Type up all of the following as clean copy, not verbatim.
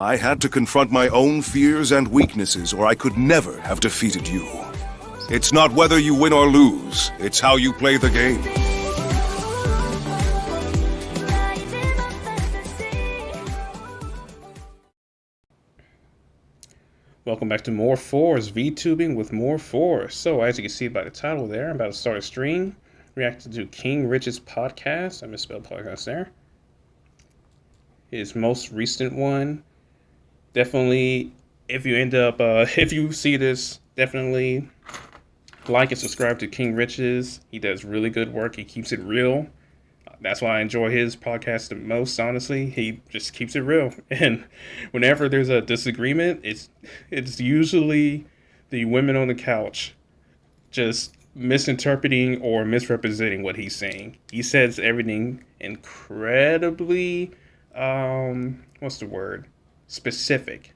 I had to confront my own fears and weaknesses, or I could never have defeated you. It's not whether you win or lose, it's how you play the game. Welcome back to More Force, VTubing with More Force. So, as you can see by the title there, I'm about to start a stream reacting to King Richez podcast. I misspelled podcast there. His most recent one. Definitely, if you end up, if you see this, definitely like and subscribe to King Richez. He does really good work. He keeps it real. That's why I enjoy his podcast the most, honestly. He just keeps it real. And whenever there's a disagreement, it's usually the women on the couch just misinterpreting or misrepresenting what he's saying. He says everything incredibly what's the word? Specific.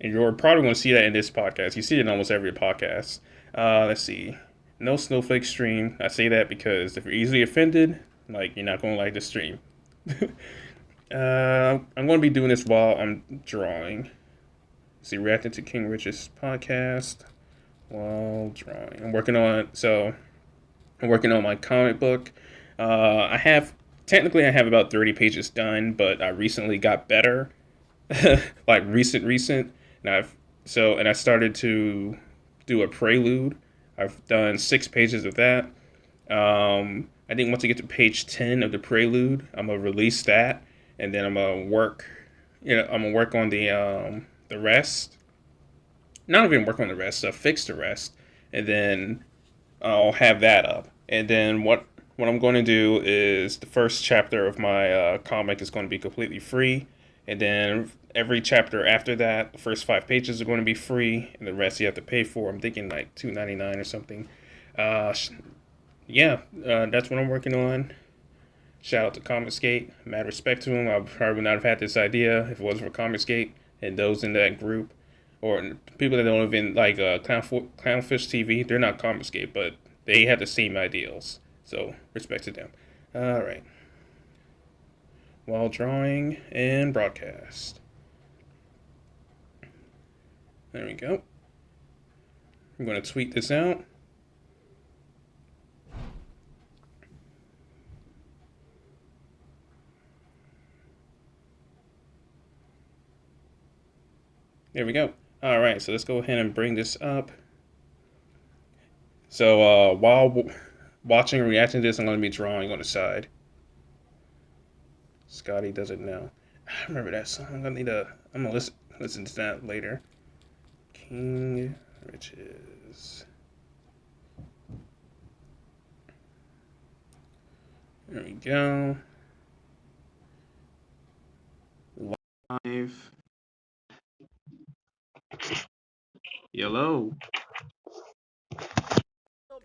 And you're probably going to see that in this podcast. You see it in almost every podcast. Let's see. No snowflake stream. I say that because if you're easily offended, like, you're not going to like the stream. I'm going to be doing this while I'm drawing. See, reacting to King Rich's podcast while drawing. I'm working on my comic book. I have technically I have about 30 pages done, but I recently got better. Like recent, and I started to do a prelude. I've done 6 pages of that. I didn't want to get to page 10 of the prelude. I'm gonna release that, and then I'm gonna work. I'm gonna work on the rest. Not even work on the rest. Fix the rest, and then I'll have that up. And then what I'm going to do is the first chapter of my comic is going to be completely free, and then every chapter after that, the first 5 pages are going to be free, and the rest you have to pay for. I'm thinking like $2.99 or something. Uh, that's what I'm working on. Shout out to Comicsgate. Mad respect to him. I probably would not have had this idea if it wasn't for Comicsgate and those in that group, or people that don't even like Clownfish TV. They're not Comicsgate, but they have the same ideals. So respect to them. All right. While drawing and broadcast. There we go. I'm going to tweet this out. There we go. All right, so let's go ahead and bring this up. So while watching and reacting to this, I'm going to be drawing on the side. Scotty does it now. I remember that song. I'm gonna listen to that later. King Richez. There we go. Live. Hello.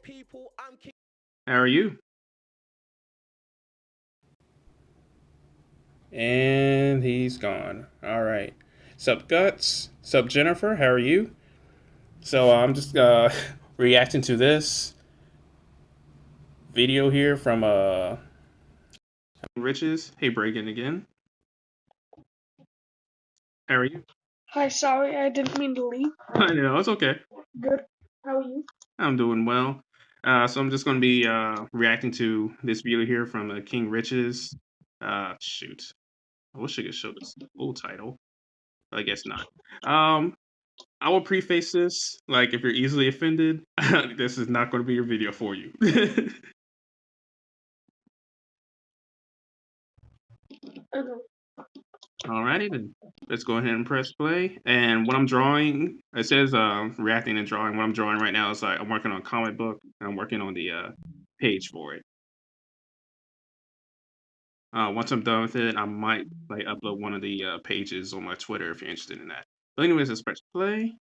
People, I'm King. How are you? And he's gone. All right. Sup, Guts? Sup, Jennifer? How are you? So I'm just reacting to this video here from Richez. Hey, Bregan again. How are you? Hi, sorry, I didn't mean to leave. I know, it's okay. Good. How are you? I'm doing well. So I'm just going to be reacting to this video here from King Richez. Shoot. I wish I could show this full title. I guess not. I will preface this, like, if you're easily offended, this is not going to be your video for you. Alrighty then. Let's go ahead and press play. And what I'm drawing, it says reacting and drawing. What I'm drawing right now is like I'm working on a comic book and I'm working on the page for it. Once I'm done with it, I might like upload one of the pages on my Twitter if you're interested in that. But anyways, let's press play.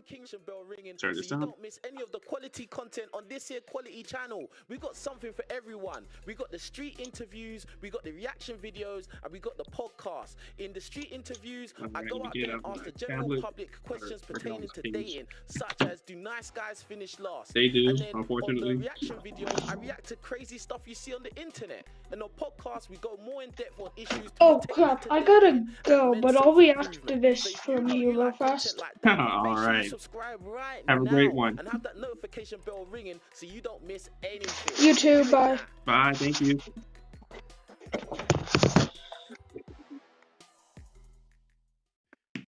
King bell ringing, Turn so this you down. don't miss any of the quality content on this here quality channel. We got something for everyone. We got the street interviews, we got the reaction videos, and we got the podcast. In the street interviews, I go out there and ask the general public questions pertaining to dating, such as, do nice guys finish last? They do, And then on the unfortunately. reaction videos, I react to crazy stuff you see on the internet. And on podcast, we go more in depth on issues. Oh crap, I gotta go, but I'll be after this So if from know you real like content fast. like that, All make sure you right. subscribe right Have a now great one. and have that notification bell ringing so you don't miss anything. You too, bye. Bye. Thank you.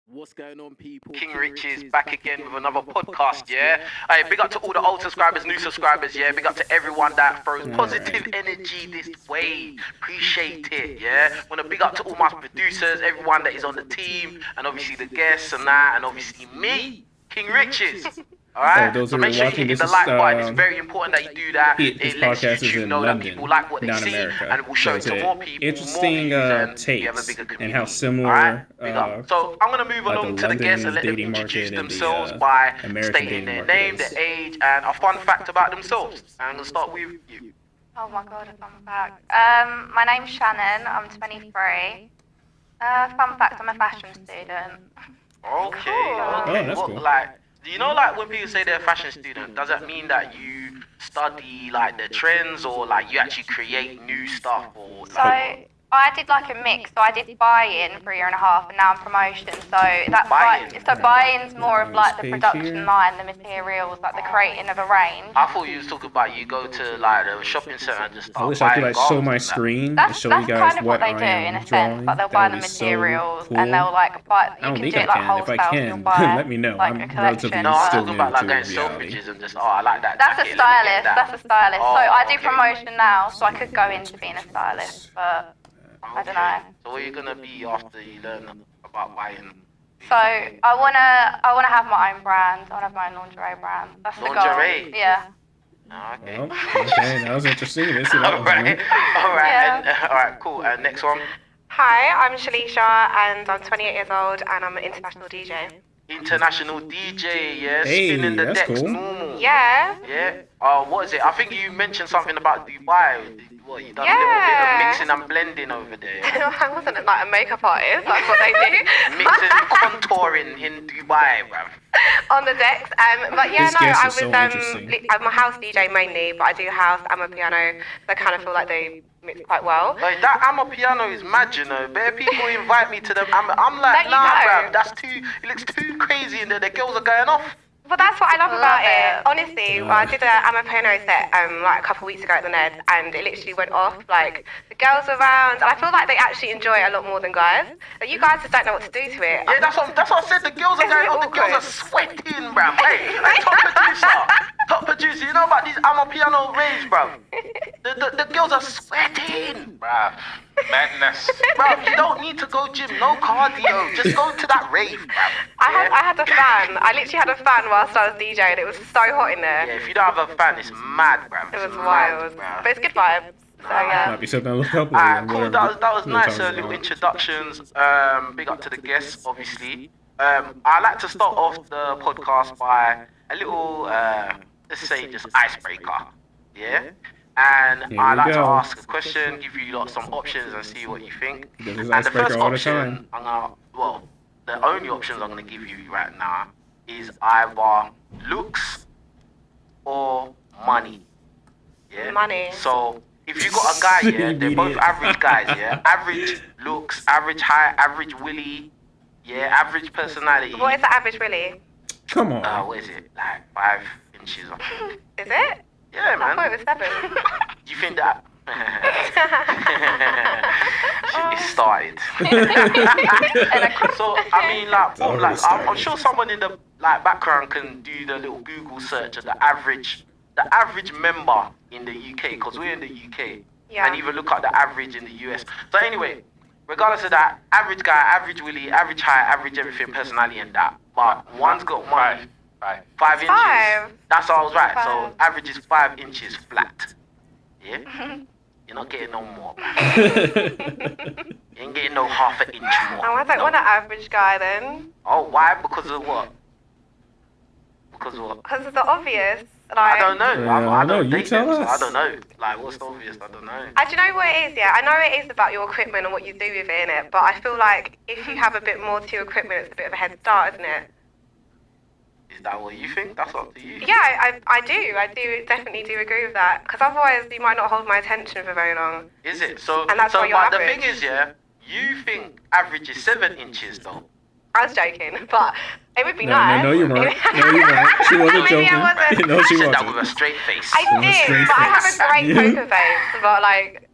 What's going on, people? King Richez back again with another podcast, yeah? Hey, big up to all the old subscribers, new subscribers, yeah? Big up to everyone that throws positive energy this way. Appreciate it, yeah? Wanna big up to all my producers, everyone that is on the team, and obviously the guests and that, and obviously me, King Richez. Alright? those So who make are sure you watching, hit this the like is, button. It's very important that you do that. His It lets podcast is YouTube in know that London, people like what they not see, America. and it will show it So to it's more a people, interesting more views, and we have a takes bigger community. and how similar Alright? Big up. So I'm gonna move like along the to the guests London and let them dating market introduce and the, themselves by American stating dating their market name, is. their age, and a fun fact about themselves. I'm gonna start with you. Oh my god, a fun fact. My name's Shannon, I'm 23. Fun fact, I'm a fashion student. Okay, Cool. okay. Oh, that's cool. Like, do you know, like, when people say they're a fashion student, does that mean that you study, like, the trends, or, like, you actually create new stuff, or, So, like... I did like a mix, so I did buy-in for a year and a half, and now I'm promotion, so that's Buy-in? so buy-in's more of like the Page production here. line, the materials, like the creating of a range. I thought you was talking about you go to, like, the shopping centre and just I start wish I could buying like show garments my and that. screen and That's show you guys kind of what what they I do am in a drawing. sense, like they'll That buy would the be so materials cool. and they'll like buy, I you don't can think do I it like can. If I wholesale, can, you'll buy let me know. like I'm a relatively collection. No, I'm still talking new about, like, to going reality. Selfridges and just, oh, I like that That's a jacket, let me get stylist, that. that's a stylist. Oh, So I do okay. promotion now, so I could go into being a stylist, but I don't know. So what are you gonna be after you learn about buying? So I wanna have my own brand. I wanna have my own lingerie brand. That's the goal. Lingerie? Yeah. Oh, okay. Well, okay, that was interesting. I didn't see that All one right, coming. all right, Yeah. and, all right, cool. And next one, Hi, I'm Shalisha and I'm 28 years old and I'm an international DJ. international DJ, yeah, Hey, spinning the that's decks, cool. normal. Yeah. Yeah. What is it? I think you mentioned something about Dubai. What, you done a little bit of Yeah. mixing and blending over there. I wasn't like a makeup artist, that's what they do. Mixing and contouring in Dubai, bruv. On the decks. But yeah, This no, guest I is was so interesting. I'm a house DJ mainly, but I do house and a piano, so I kind of feel like they mix quite well. Like that Piano is mad, you know. Bare people invite me to them. I'm like, Don't you nah, know? bruv, that's too. It looks too crazy, and the girls are going off. But that's what I love about Love it. it. Honestly, I did a piano set like a couple of weeks ago at the Ned, and it literally went off. Like the girls were around, and I feel like they actually enjoy it a lot more than guys. Like, you guys just don't know what to do to it. Yeah, that's what I said. The girls are It's going a on. bit The girls are awkward. sweating, bruv. Hey, top producer. You know about these Piano raves, bruv. The girls are sweating, bruv. Madness. Bruv, you don't need to go gym. No cardio. Just go to that rave, bruv. I had a fan. I literally had a fan whilst I was DJing. It was so hot in there. Yeah, if you don't have a fan, it's mad, bruv. It It's was mad, wild, bruv. but it's good vibes. So yeah. Might be something to look up. Alright, on cool. whatever That was we're nice. talking Little about. introductions. Big up to the guests, obviously. I like to start off the podcast by a little, let's say, just icebreaker. Yeah. And Here I we like to go. ask a question, give you lot some options, and see what you think. He does his And the first icebreaker all the option, time. the only options I'm gonna give you right now is either looks or money. Yeah. Money. So if you got a guy, yeah, they're both Idiot. average guys, yeah. Average looks, average height, average willy, yeah, average personality. What is the average really? Come on. What is it? Like 5 inches or something. Is it? Yeah, I thought man. it was 7. Do you think that? It started. So I mean, already I'm sure someone in the background can do the little Google search of the average member in the UK, because we're in the UK, Yeah. and even look at the average in the US. So anyway, regardless of that, average guy, average willy, average height, average everything, personality, and that. But one's got money. 5 inches. 5. That's how I was right. 5. So average is 5 inches flat. Yeah. You're not getting no more. You ain't getting no half an inch more. I don't want an average guy then. Oh, why? Because of what? Because what? Because of the obvious. Like, I don't know. I don't you date tell them, so us. I don't know. Like, what's the obvious? I don't know. Do you know what it is? Yeah, I know it is about your equipment and what you do with it, innit? But I feel like if you have a bit more to your equipment, it's a bit of a head start, isn't it? Is that what you think? That's up to you. Yeah, I do definitely do agree with that. Because otherwise, you might not hold my attention for very long. Is it? So, And that's why you're but the average. thing is, yeah, you think average is 7 inches, though. I was joking, but it would be No, nice. no, you weren't. No, you weren't. She wasn't Maybe joking. I wasn't. No, she I said that wasn't. with a straight face. I With a did, straight but I have a face. great Yeah. poker face. But like,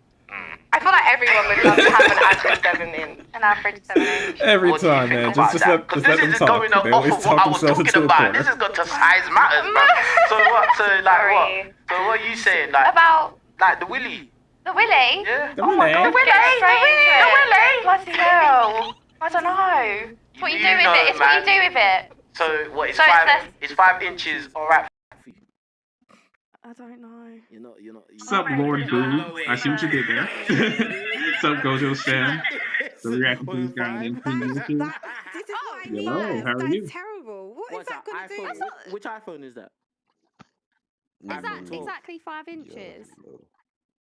I feel like everyone would love to have an average 7 inch. An average 7 inch. Every What do you time, think man. about Just that? let 'Cause them this is talk. going They off always of what talk I was themselves talking into a about. corner. This has got to size matters, bro. So what? So like Sorry. what? So what are you saying? Like About like the willy? the willy? Yeah. The willy. Get straight into it. Bloody hell. I don't know. It's what you do with know, it. It's what you man. do with it. So what? It's So it's 5. less- It's 5 inches. All right. I don't know. You're not. Sup, Lord Boom? I see what you did there. Sup, Gojo Stan? So we reacting to this guy named King Richez. This is what I mean. Hello, how are That's you? terrible. What is What's that that going to do? iPhone? Which iPhone is that? Is that iPhone 12. exactly 5 inches?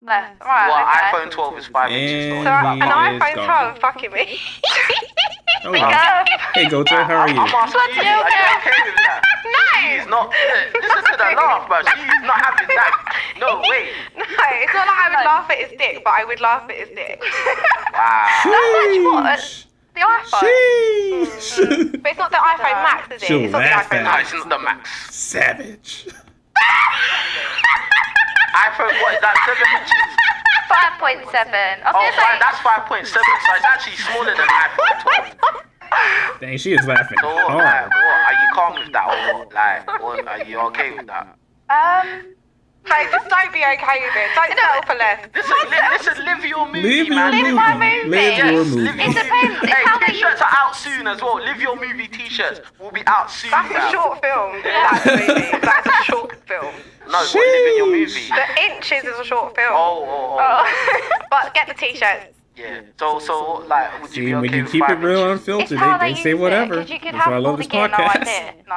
Left. Right. Well, okay. iPhone 12 is 5 inches. And So an he is iPhone gone. 12 fucking me. Oh, wow. Hey, Gojo, how are you? I'm asking you, are you okay with that? No. She's not. Listen to the laugh, bro. She's not having that. No, wait. No, it's not like I would laugh at his dick, but I would laugh at his dick. Wow. Sheesh. The iPhone. Sheesh. But it's not the iPhone Max, is it? She'll It's not the laugh iPhone at No, Max. it's not the max. Savage. iPhone, what is that? 7 inches? 5.7. I was Oh, gonna say. that's 5.7. So it's actually smaller than iPhone 12. Dang, she is laughing So what? hard. Like, what? Are you calm with that or what? Like, what? Are you okay with that? Like, just don't be okay with it. Don't settle for less. Listen, live your movie, Live your man. movie. my movie. Live your Yes, movie. live your It depends. movie. It's Hey, how they t-shirts are out soon as well. Live your movie t-shirts will be out soon. That's a now. short film. That's a movie. That's a short film. No, what, live in your movie. The Inches is a short film. Oh. But get the t-shirts. Yeah. So, like, would you See, be when okay you with keep it 5 real inches? unfiltered, It's how they use say it, whatever. 'cause you could That's why I have love all this the gear, no podcast. idea, no?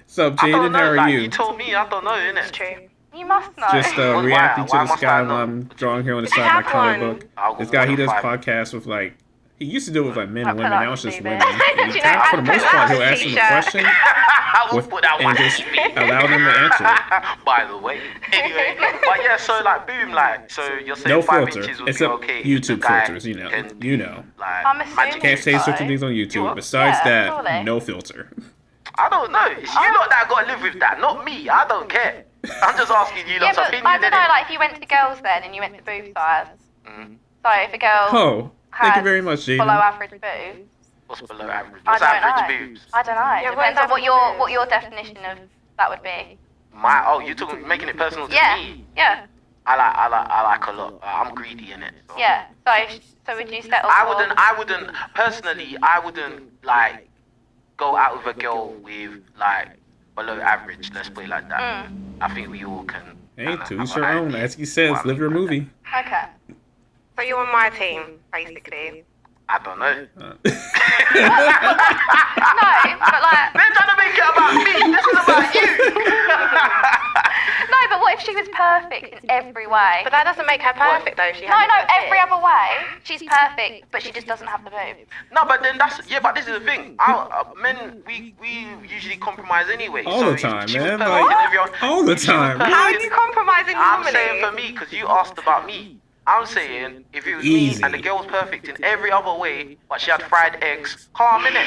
Sup, I don't Jaden, know. how are Like, you? you told me. I don't know, innit? It's true. You must know. Just Why? reacting to Why this must guy I know? while I'm drawing here on the If you side of my have comic one- book. I'll go This guy, he for does 5. podcasts with like, he used to do it with like men and Like, women. Now it's just baby. women. And Do you know, for the most part, he'll ask them a t-shirt. question I will with, put that and one. just allow them to answer it. By the way. Anyway, but yeah, so like, boom, like, so you're saying No 5 filter, inches would except be okay. YouTube The guy filters, you know. can You be, know. Like, I'm assuming magic. Can't say so. certain things on You YouTube. what? Besides Yeah, that, surely. no filter. I don't know. It's you lot that gotta live with that, not me. I don't care. I'm just asking you Yeah, lot's but opinion. I don't know, innit? like, if you went to girls then and you went to boob size. Mhm. So if a girl Oh, thank you has very much, below Jaden. average boobs, What's below average? I What's don't average know. boobs? I don't know. Yeah, Depends what on what is your average what your definition of that would be. You're talking making it personal to Yeah, me. yeah, I like a lot. I'm greedy in it. So. yeah. So would you settle I for? wouldn't personally. I wouldn't like go out with a girl with like below average. Let's put it like that. I think we all can. Hey, kinda to have each an their own. idea As he says, what I live your mean by movie. Okay. So you're on my team, basically. that. I don't know. No, but like They're trying to make it about me. This is about you. no, but what if she was perfect in every way? But that doesn't make her perfect, though. She No, hasn't got every it. other way. She's perfect, but she just doesn't have the boobs. No, but then but this is the thing. Men, we usually compromise anyway. All so the if time, she was man. perfect Like, and everyone- all the if she was time. perfect- How are you compromising I'm normally? saying for me, because you asked about me. I'm saying if it was Easy. me and the girl was perfect in every other way, but she had fried eggs, calm innit?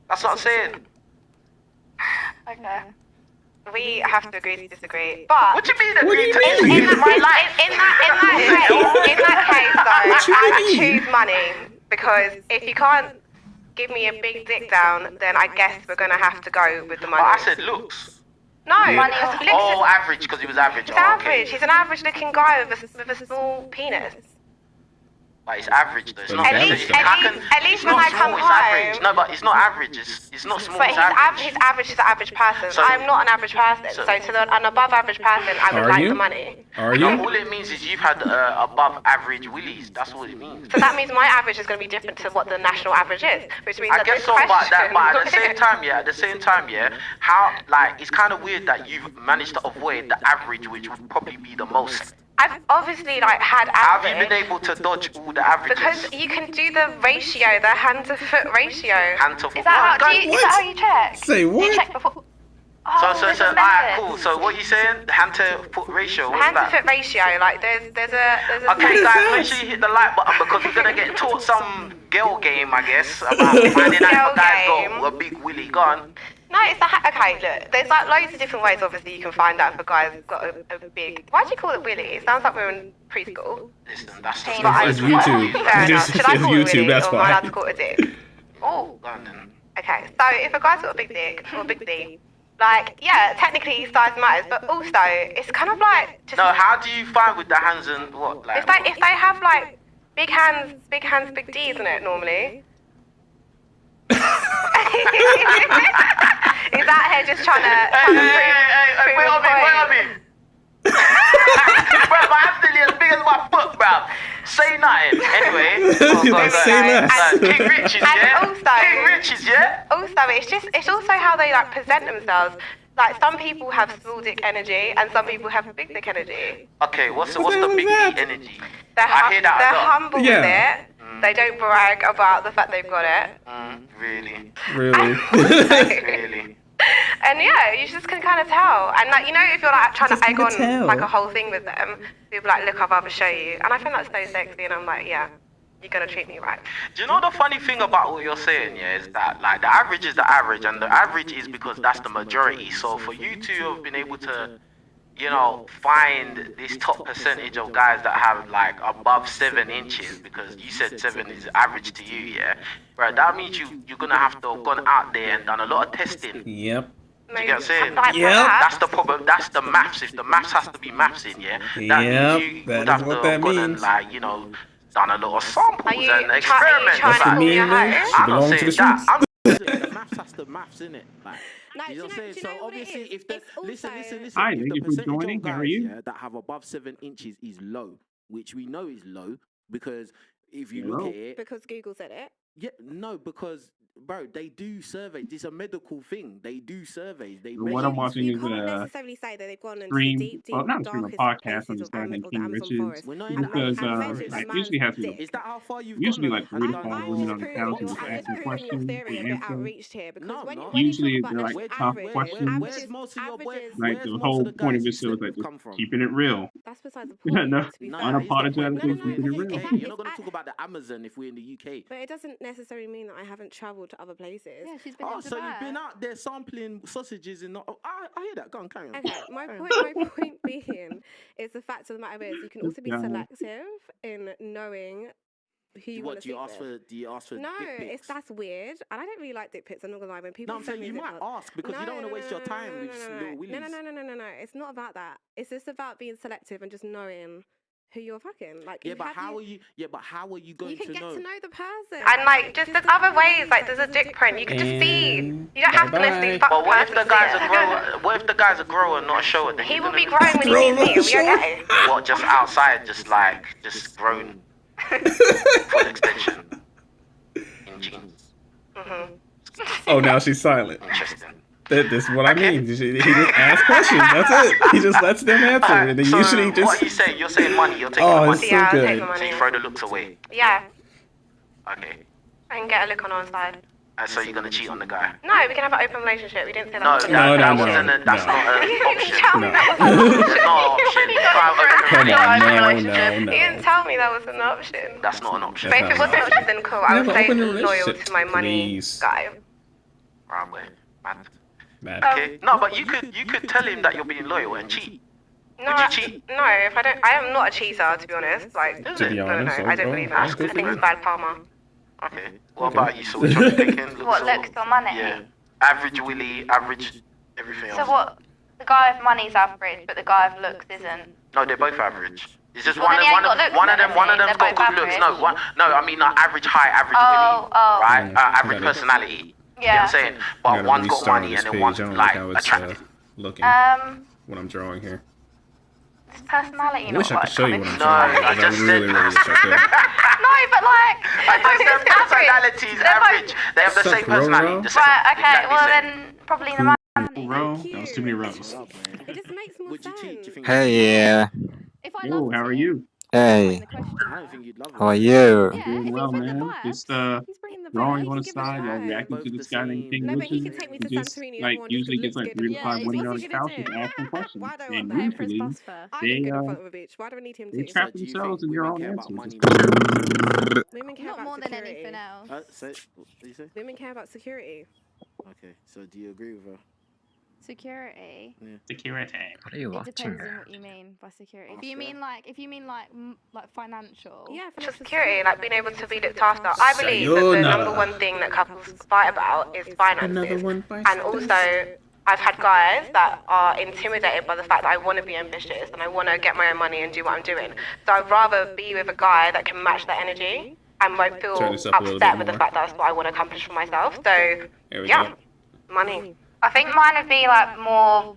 That's what I'm saying. Okay. We have to agree to disagree. But What you mean What do agree you to mean? this? in that case, though, What you I would mean? choose money, because if you can't give me a big dick down, then I guess we're gonna have to go with the money. Oh, I said looks. no. Money because or- looks Oh, is- average, because he was average. He's Oh, average. okay. He's an average-looking guy with a small penis. But it's average though. It's not At necessarily- least- I can- at least it's when not I small come it's home. average. No, but it's not average. It's not small. But It's his average is an average person. So- I'm not an average person. So to an above average person, I would Are like you? the money. Are No, you? all it means is you've had above average willies. That's what it means. So that means my average is going to be different to what the national average is, which means I that guess this so, but question... at the same time, how, like, it's kind of weird that you've managed to avoid the average, which would probably be the most. I've obviously had How average. have you been able to dodge all the averages? Because you can do the ratio, the hand to foot ratio. Hand to foot. Is that how you check? Say what? Do you check before? So, alright, cool. So, what you saying? Hand to foot ratio. What's Hand to that? foot ratio, like there's a Okay, thing. guys, make sure you hit the like button because we're gonna get taught some girl game, I guess, about finding out if a guy's got a big willy. Go on. No, it's okay, look, there's like loads of different ways obviously you can find out if a guy's got a big... Why do you call it willy? It sounds like we're in preschool. Listen, that's just It's YouTube. Fair enough. Should I It's call it YouTube, willy that's or am I allowed fine. to call it a dick? Oh, go on then. Okay, so if a guy's got a big dick or a big D, like, yeah, technically size matters, but also it's kind of like... Just, No, how do you find with the hands and what? Like, if they have like big hands, big D, isn't it normally? Is that here just trying to prove wait a on me, point? wait on me. Bro, my hand's nearly as big as my foot, bro. Say nothing. Anyway, Say less. King Richez, yeah? And also, King Richez, yeah? Also, it's also how they like present themselves. Like some people have small dick energy and some people have big dick energy. Okay, what's the big that? D energy? They're I hear that a they're lot. humble with it. They don't brag about the fact they've got it. Really? Really? Really? And yeah, you just can kind of tell. And like, you know, if you're like trying to egg on like a whole thing with them, you'll be like, look, I'd rather show you. And I think that's so sexy. And I'm like, yeah, you're gonna treat me right. Do you know the funny thing about what you're saying, yeah, is that like the average is the average, and the average is because that's the majority. So for you to have been able to, you know, find this top percentage of guys that have like above 7 inches, because you said 7 is average to you, yeah, bro, that means you're gonna have to have gone out there and done a lot of testing. Yep. Do you get what I'm saying? Like Yep. That's the problem. That's the maths. If the maths has to be maths in, yeah, that Yep, means you that would is have what to that have gone and means. like, you know, done a lot of samples Are you and trying experiments. to Like, pull your mean, hoe? She I'm not belongs to saying the that. streets. The maths has to maths, innit? Like, No, you know what I'm saying? do you So know what it obviously, is? if the It's also- listen, Hi, if thank the you for percentage joining. of How are guys, you? yeah, that have above 7 inches is low, which we know is low because if you Hello? look at it, Because Google said it. yeah, no, because bro, they do surveys. It's a medical thing. They do surveys. They What measure I'm these watching You is can't a necessarily say that they've gone into stream, the deep, well, not a stream, a darkest podcast on places this guy of named the King Amazon Richez. forest. We're not He in and that. does, and forest. measured a like, man's usually has dick. Is that how far you've usually gone? like 3 to 5 I'm women just on the proving couch and your, just I'm just asking proving your questions. theory They a bit answer. outreached here because No, when no. you Usually talk they're about like the tough average, questions. Where's most of your averages, Like where's the most whole of the point of guys this show you is said like you've just come from? keeping it real. that's beside the Yeah, point. no, To be Nah, fair. it's the point. unapologetically Because keeping it we're in real. the UK. Because You're not going to it's talk about the Amazon if we're in the UK. But it doesn't necessarily mean that I haven't travelled to other places. Yeah, she's been Oh, in so Dubai. you've been out there sampling sausages and not. Oh, I hear that. Go on, carry on. Okay, my point being is the fact of the matter is you can also be Yeah. selective in knowing who you want What to do you sleep ask with. for? Do you ask for No, dick pics? that's weird, and I don't really like dick pics. I'm not gonna lie. When people No, I'm send saying me you dick might pics- ask because you don't want to waste your time with little willies. No. It's not about that. It's just about being selective and just knowing who you're fucking. Like, Yeah, you but have- how are you? Yeah, but how are you going You can to get know? to know the person. And like, just there's other ways. Like, there's a dick print. You can just see. And You don't have to necessarily fuck But the what if person the to guy's see a it. grower? What if the guy's a grower and not a shower? Then He you're will be gonna- growing when he Grow meets me. Are we up, okay? What, just outside, just grown, full extension, in jeans. Oh, now she's silent. Interesting. This is what I mean. He just asks questions. That's it. He just lets them answer, and then So usually what are you just. saying? You're saying money. You're taking the Oh, money. it's so Yeah, I'll take good. the So money. you throw the looks away. Yeah, Okay. I can get a look on our side. And so you're gonna cheat on the guy? No, we can have an open relationship. We didn't say that. No, was that, No, that no, wasn't. no, That's no. not an You didn't option. tell me No. that was an option. It's not an option. Come on, no. You didn't tell me that was an option. That's not an option. But if it was an option, then cool. I would Never stay open a loyal relationship, to my money please. guy. Right, wait. Man. Man. Okay. No, but you could tell him that you're being loyal and cheat. No, Would you cheat? no. If I don't, I am not a cheater, to be honest. Like, To To be no, honest, I don't believe in that. I good for think you. it's bad karma. Okay. What about you? So which one you picking? What, looks or money? Yeah. Average Willy, average everything else. So what? The guy of money's average, but the guy of looks isn't. No, they're both average. It's just Well, then he ain't got looks, one of then, them's has he? got They're good looks. both No, I mean like average height, average Oh, winning, right? Average Got it. personality. You know what Yeah. I'm saying? I But gotta one's got restart money this and then page. one's I don't like like how it's attractive. looking when I'm drawing here. This personality. I wish I could show you what I'm No, drawing. I just said. really wish I could. No, but like, I just said personalities They're both- average. They have the Suck, same personality. Roro. The same, Right. Okay. exactly Well, same. then probably the man. Row? That was too many rows. It just makes more sense. Hey, yeah. If I Yo, loved how are it, you? Hey, the question. I don't think you'd love how are it. you? Yeah, I'm doing if well, he's bringing the man. vibes, Just he's bringing the vibe. drawing He on can the give us side while vibes. reacting to Both this the guy named same. King No, but he Richez. can take me He to just Santorini. like Everyone just usually looks gets like good. 3 to Yeah, 5 what's women he on his gonna couch do? and ask them questions. Why don't And I am Prince usually Phosphor? I they look good in front of a bitch. Why do I need him they to? trap So do you themselves think in their women own care about answers. money? Women care Not about more than security. anything else. So, what did you say? Women care about security. Okay, so do you agree with her? Security. Security. What are you It watching? depends on what you mean by security. If you mean like financial. Yeah, For financial security, like being able to be looked after. I believe that the Sayonara. number one thing that couples fight about is Another finances. one bites And also, I've had guys that are intimidated by the fact that I want to be ambitious and I want to get my own money and do what I'm doing. So I'd rather be with a guy that can match that energy and won't feel Turn this up a little upset bit with the more. fact that that's what I want to accomplish for myself. So, There we yeah, go. money. I think mine would be like more.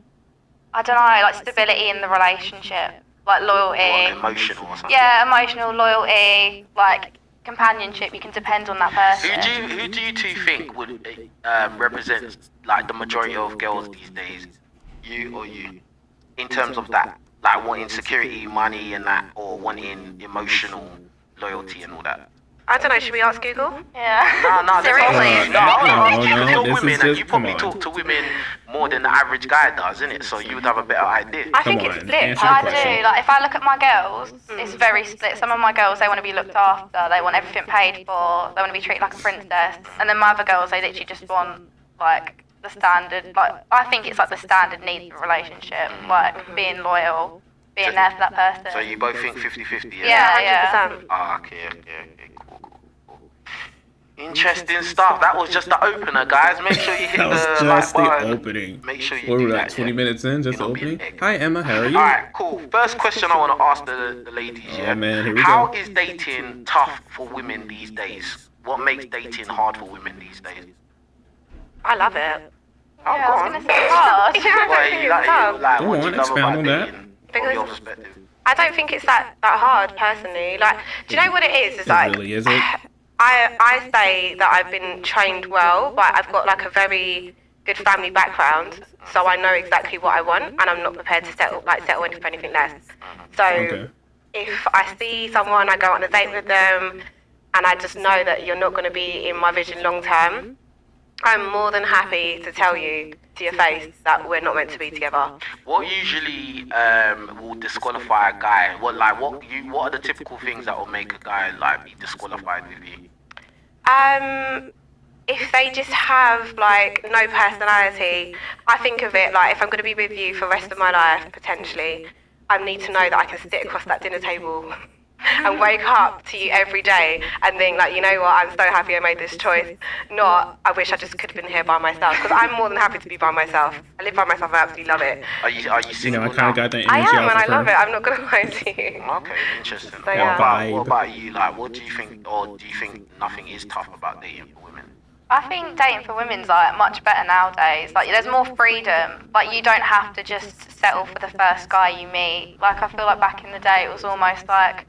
I don't know, like stability in the relationship, like loyalty. Emotional or something. Yeah, emotional loyalty, like companionship. You can depend on that person. Who do you two think would represent like the majority of girls these days? You or you? In terms of that, like wanting security, money, and that, or wanting emotional loyalty and all that. I don't know, should we ask Google? Yeah. No, Seriously. you're this is women, and just- you probably come on. talk to women more than the average guy does, isn't it? So you would have a better idea. I think Come it's on, split. answer the I question. do. Like if I look at my girls, it's very split. Some of my girls, they want to be looked after. They want everything paid for. They want to be treated like a princess. And then my other girls, they literally just want like the standard. Like I think it's like the standard needs of a relationship, like being loyal, being there for that person. So you both think 50-50, yeah? Yeah. 100%. Ah, okay, cool. Interesting stuff. That was just the opener, guys. Make sure you hit That was the like just the button. opening. Make sure you What do were that. that, 20 minutes in? Just the It'll be an opening? egg. Hi, Emma. How are you? Alright, cool. First question I want to ask the ladies, yeah? Oh, man, here we How go. is dating tough for women these days? What makes dating hard for women these days? I love it. Oh, Yeah, go I was on. gonna say hard. Yeah, I don't think it's tough. Go what do on, you love expound about on that. dating from Because- your perspective? I don't think it's that hard, personally. Like, do you know what it is? It's It like, really isn't. I say that I've been trained well, but I've got like a very good family background, so I know exactly what I want, and I'm not prepared to settle in for anything less. So Okay. if I see someone, I go on a date with them, and I just know that you're not going to be in my vision long term, I'm more than happy to tell you to your face that we're not meant to be together. What usually will disqualify a guy? What are the typical things that will make a guy like be disqualified with you? If they just have like no personality, I think of it like if I'm going to be with you for the rest of my life, potentially, I need to know that I can sit across that dinner table and wake up to you every day and think like, you know what, I'm so happy I made this choice. Not, I wish I just could have been here by myself, because I'm more than happy to be by myself. I live by myself, I absolutely love it. Are you You single know, I kind now? of got that energy I am, off and I of love her. it. I'm not going to lie to you. Okay, interesting. So, yeah. What about you? Like, what do you think, or do you think nothing is tough about dating for women? I think dating for women's like much better nowadays. Like there's more freedom. Like you don't have to just settle for the first guy you meet. Like I feel like back in the day it was almost like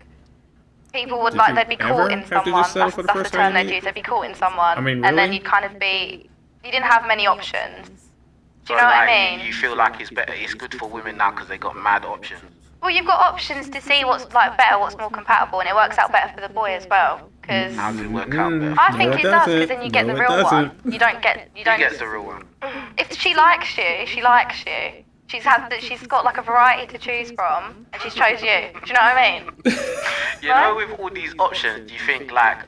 people would Did like you they'd be ever caught in have to just someone. settle for the That's first the guy term you they'd meet? use. They'd be caught in someone, I mean, and then really? you'd kind of be. You didn't have many options. Do you So, know what like, I mean? You feel like it's good for women now because they got mad options. Well, you've got options to see what's like better, what's more compatible, and it works out better for the boy as well. Because How does it work out better? I think No, it it does, because doesn't. then you get No, the it real one. doesn't. You don't get. You Who don't. gets the real one? If she likes you, she's got like a variety to choose from, and she's chose you. Do you know what I mean? You know, with all these options, do you think like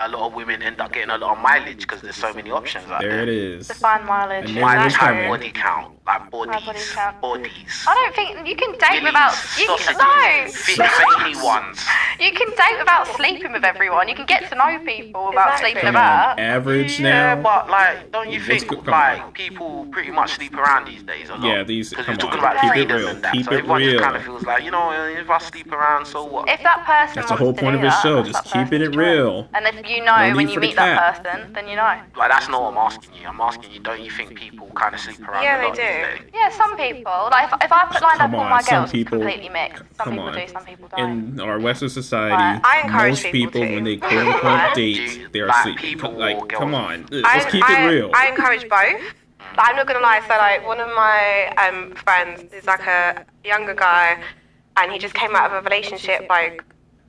a lot of women end up getting a lot of mileage because there's so many options out there. There it is. Define mileage. Mileage, Exactly. like body count, like body bodies. I don't think you can date without. Fit veiny ones. You can date without sleeping with everyone. You can get to know people without sleeping Come about. on, average Yeah, now. but like, don't you think come like on. people pretty much sleep around these days a lot? Yeah, these. Because Come you're talking on, about keep it freedom real. and that, Keep so it everyone just real. kind of feels like, you know, if I sleep around, so what? If that person That's the wants whole to point do of his that, show. that's Just that keeping it person's choice. real. And if you know No when need you for the meet that cap. person, then you know. Like, that's not what I'm asking you. I'm asking you, don't you think people kind of sleep around Yeah, a lot they these do. days? Yeah, some people. Like if I put lined up Come all on, my some girls, it's people- completely mixed. Some come people on. do, some people don't. In our Western society, Right. I encourage most people people to. when they quote unquote date, they're Like, sleeping. people Like, or come girls? on, let's keep it real. I encourage both. But I'm not gonna lie. So like one of my friends is like a younger guy, and he just came out of a relationship, like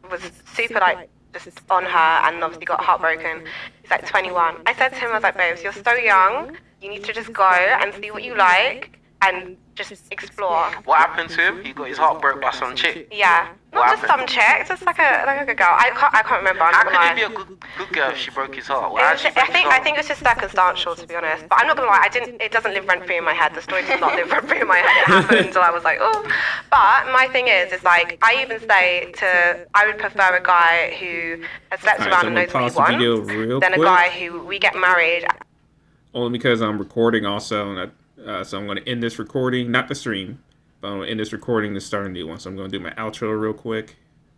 was super like just on her, and obviously got heartbroken. He's like 21. I said to him, I was like, babes, you're so young. You need to just go and see what you like and just explore. What happened to him? He got his heart broke by some chick. Yeah, What not just some chick, just like a girl. I can't remember. I'm How not gonna could he lie. be a good girl if she broke his heart? It was, I think it's just circumstantial, to be honest. But I'm not gonna lie, it doesn't live rent free in my head. The story does not live rent free in my head. It happened until I was like, oh. But my thing is like I even say I would prefer a guy who has slept Alright, around so and I'm knows gonna what he pause the video wants, real than a quick. guy who we get married. Only because I'm recording also, and so I'm going to end this recording, not the stream, but I'm going to end this recording to start a new one. So I'm going to do my outro real quick,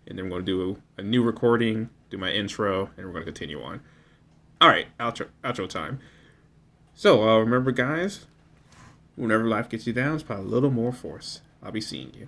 and then we're going to do a new recording, do my intro, and we're going to continue on. All right, outro time. So remember, guys, whenever life gets you down, it's probably a little more force. I'll be seeing you.